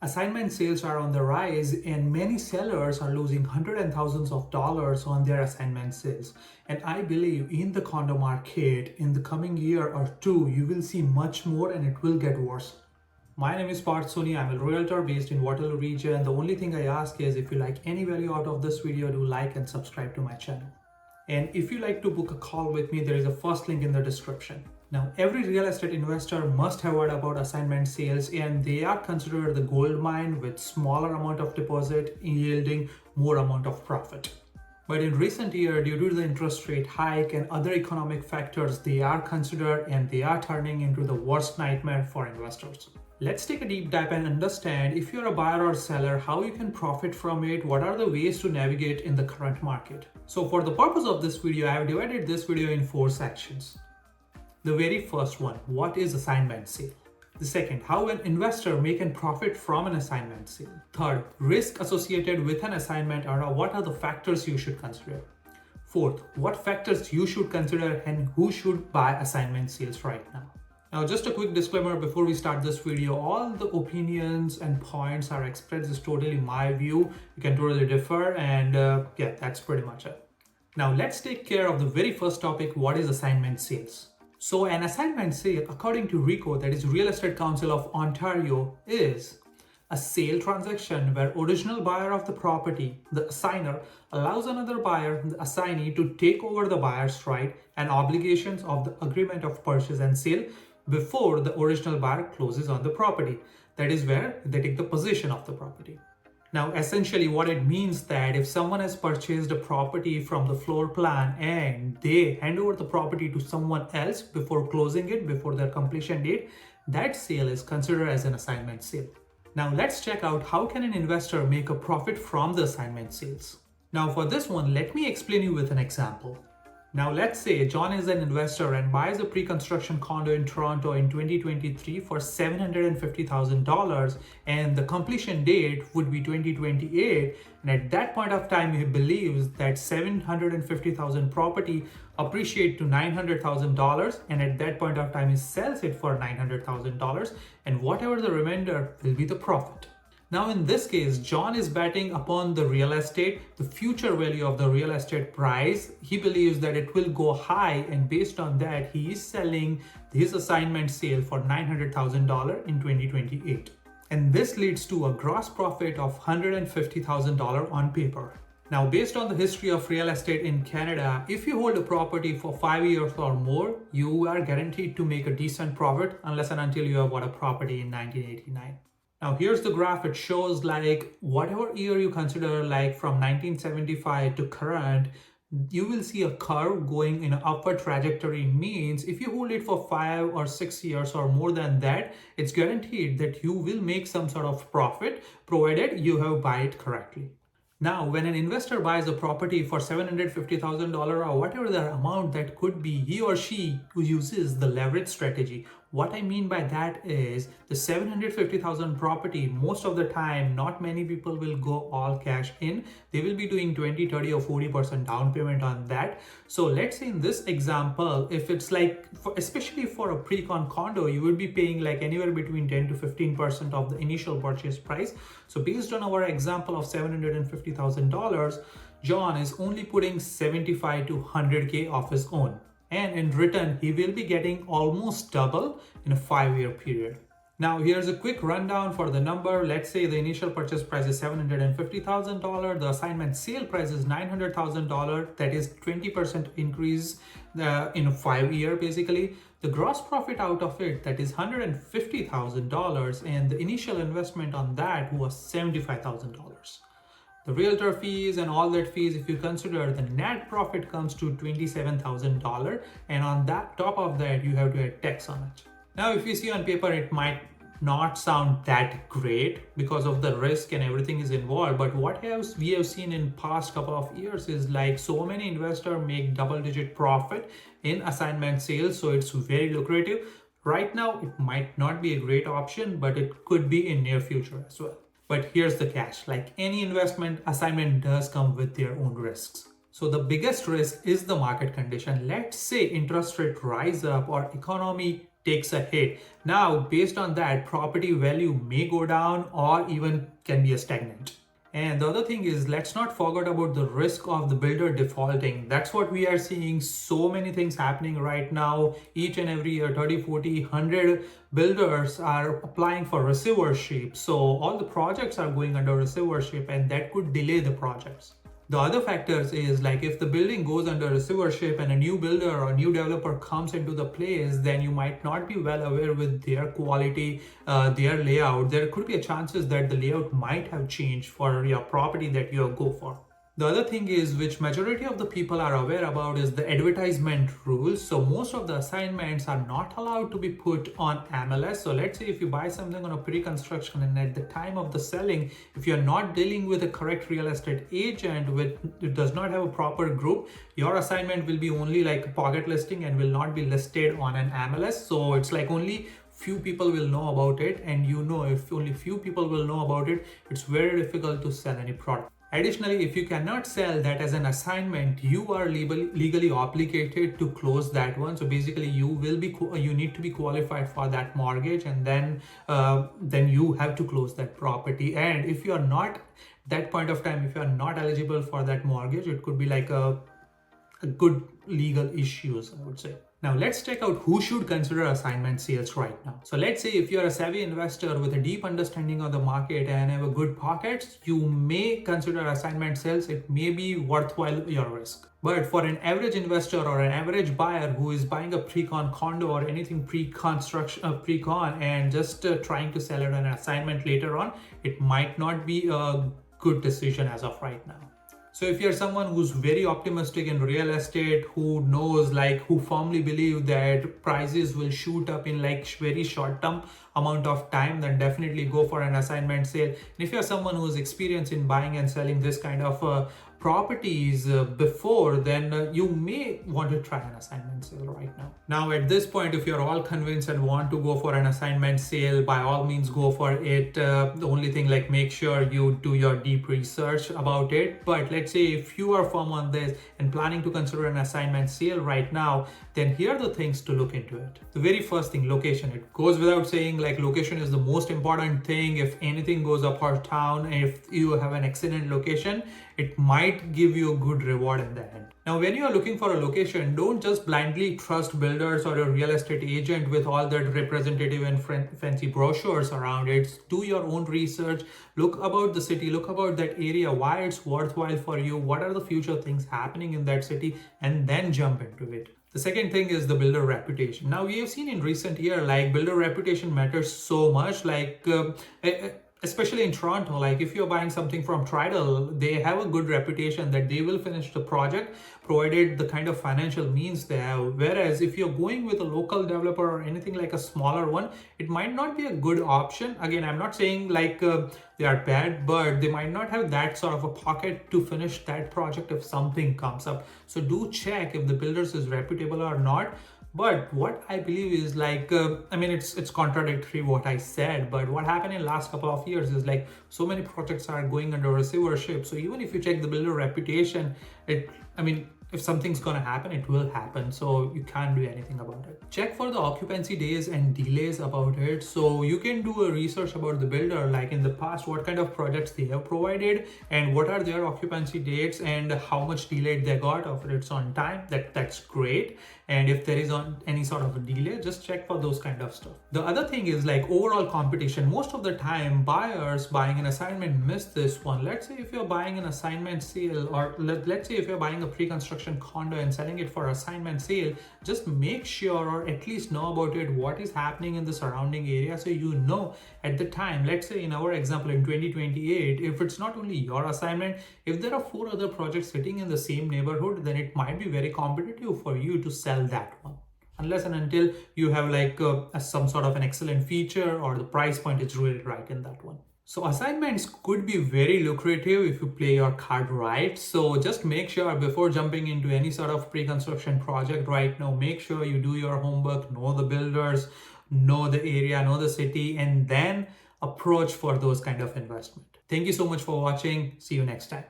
Assignment sales are on the rise and many sellers are losing hundreds and thousands of dollars on their assignment sales. And I believe in the condo market in the coming year or two, you will see much more and it will get worse. My name is Parth Soni. I'm a realtor based in Waterloo region. The only thing I ask is if you like any value out of this video, do like and subscribe to my channel. And if you like to book a call with me, there is a first link in the description. Now, every real estate investor must have heard about assignment sales, and they are considered the gold mine with smaller amount of deposit yielding more amount of profit. But in recent year, due to the interest rate hike and other economic factors, they are considered and they are turning into the worst nightmare for investors. Let's take a deep dive and understand if you're a buyer or seller, how you can profit from it, what are the ways to navigate in the current market. So for the purpose of this video, I have divided this video in 4 sections. The very first one, what is assignment sale? The second, how an investor can profit from an assignment sale. Third, risk associated with an assignment or what are the factors you should consider. Fourth, what factors you should consider and who should buy assignment sales right now. Now, just a quick disclaimer before we start this video, all the opinions and points are expressed is totally my view. You can totally differ and yeah, that's pretty much it. Now, let's take care of the very first topic, what is assignment sales? So an assignment sale, according to RECO, that is Real Estate Council of Ontario, is a sale transaction where original buyer of the property, the assigner, allows another buyer, the assignee, to take over the buyer's right and obligations of the agreement of purchase and sale before the original buyer closes on the property. That is where they take the possession of the property. Now, essentially what it means that if someone has purchased a property from the floor plan and they hand over the property to someone else before closing it, before their completion date, that sale is considered as an assignment sale. Now, let's check out how can an investor make a profit from the assignment sales. Now, for this one, let me explain you with an example. Now, let's say John is an investor and buys a pre-construction condo in Toronto in 2023 for $750,000 and the completion date would be 2028. And at that point of time, he believes that $750,000 property appreciate to $900,000 and at that point of time, he sells it for $900,000 and whatever the remainder will be the profit. Now, in this case, John is betting upon the real estate, the future value of the real estate price. He believes that it will go high and based on that, he is selling his assignment sale for $900,000 in 2028. And this leads to a gross profit of $150,000 on paper. Now, based on the history of real estate in Canada, if you hold a property for 5 years or more, you are guaranteed to make a decent profit unless and until you have bought a property in 1989. Now, here's the graph. It shows like whatever year you consider, like from 1975 to current, you will see a curve going in an upward trajectory. Means if you hold it for 5 or 6 years or more than that, it's guaranteed that you will make some sort of profit provided you have buy it correctly. Now, when an investor buys a property for $750,000 or whatever the amount that could be, he or she uses the leverage strategy. What I mean by that is the $750,000 property, most of the time, not many people will go all cash in. They will be doing 20, 30 or 40% down payment on that. So let's say in this example, if it's like, especially for a pre-con condo, you will be paying like anywhere between 10 to 15% of the initial purchase price. So based on our example of $750,000, John is only putting 75 to 100K of his own. And in return, he will be getting almost double in a 5-year period. Now, here's a quick rundown for the number. Let's say the initial purchase price is $750,000. The assignment sale price is $900,000. That is 20% increase in a 5-year basically. The gross profit out of it, that is $150,000. And the initial investment on that was $75,000. The realtor fees and all that fees, if you consider, the net profit comes to $27,000, and on that top of that you have to add tax on it. Now, if you see on paper, it might not sound that great because of the risk and everything is involved, but what we have seen in past couple of years is like so many investors make double-digit profit in assignment sales, so it's very lucrative. Right now, it might not be a great option, but it could be in near future as well. But here's the catch, like any investment, assignment does come with their own risks. So the biggest risk is the market condition. Let's say interest rate rise up or economy takes a hit. Now, based on that, property value may go down or even can be a stagnant. And the other thing is, let's not forget about the risk of the builder defaulting. That's what we are seeing. So many things happening right now. Each and every year, 30, 40, 100 builders are applying for receivership. So all the projects are going under receivership, and that could delay the projects. The other factors is like if the building goes under receivership and a new builder or new developer comes into the place, then you might not be well aware with their quality, their layout. There could be a chances that the layout might have changed for your property that you go for. The other thing is, which majority of the people are aware about, is the advertisement rules. So most of the assignments are not allowed to be put on MLS. So let's say if you buy something on a pre-construction and at the time of the selling, if you're not dealing with a correct real estate agent with it does not have a proper group, your assignment will be only like a pocket listing and will not be listed on an MLS. So it's like only few people will know about it, and if only few people will know about it, it's very difficult to sell any product. Additionally, if you cannot sell that as an assignment, you are legally obligated to close that one. So basically, you need to be qualified for that mortgage, and then you have to close that property. And if you are not, that point of time, if you are not eligible for that mortgage, it could be like a good legal issues, I would say. Now let's check out who should consider assignment sales right now. So let's say if you're a savvy investor with a deep understanding of the market and have a good pockets, you may consider assignment sales. It may be worthwhile your risk. But for an average investor or an average buyer who is buying a pre-con condo or anything pre-construction, pre-con and just trying to sell it on an assignment later on, it might not be a good decision as of right now. So if you're someone who's very optimistic in real estate, who firmly believe that prices will shoot up in like very short term amount of time, then definitely go for an assignment sale. And if you're someone who's experienced in buying and selling this kind of properties before, then you may want to try an assignment sale right now. Now at this point, if you're all convinced and want to go for an assignment sale, by all means go for it. The only thing, like, make sure you do your deep research about it. But let's say if you are firm on this and planning to consider an assignment sale right now, then here are the things to look into it. The very first thing, location. It goes without saying, like, location is the most important thing. If anything goes up or down, if you have an excellent location, it might give you a good reward in the end. Now, when you are looking for a location, don't just blindly trust builders or a real estate agent with all that representative and fancy brochures around it. Do your own research, look about the city, look about that area, why it's worthwhile for you, what are the future things happening in that city, and then jump into it. The second thing is the builder reputation. Now, we have seen in recent year, like, builder reputation matters so much, especially in Toronto. Like, if you're buying something from Tridal, they have a good reputation that they will finish the project provided the kind of financial means they have. Whereas if you're going with a local developer or anything like a smaller one, it might not be a good option. Again, I'm not saying they are bad, but they might not have that sort of a pocket to finish that project if something comes up. So do check if the builders is reputable or not. But what I believe is it's contradictory what I said, but what happened in last couple of years is like so many projects are going under receivership. So even if you check the builder reputation, if something's gonna happen, it will happen. So you can't do anything about it. Check for the occupancy days and delays about it. So you can do a research about the builder, like in the past, what kind of projects they have provided and what are their occupancy dates and how much delayed they got, or if it's on time, that's great. And if there is any sort of a delay, just check for those kind of stuff. The other thing is like overall competition. Most of the time, buyers buying an assignment miss this one. Let's say if you're buying an assignment sale, or let's say if you're buying a pre-construction condo and selling it for assignment sale, just make sure, or at least know about it, what is happening in the surrounding area. So you know at the time, let's say in our example in 2028, if it's not only your assignment, if there are 4 other projects sitting in the same neighborhood, then it might be very competitive for you to sell that one, unless and until you have some sort of an excellent feature or the price point is really right in that one. So assignments could be very lucrative if you play your card right. So just make sure before jumping into any sort of pre-construction project right now, make sure you do your homework, know the builders, know the area, know the city, and then approach for those kind of investment. Thank you so much for watching. See you next time.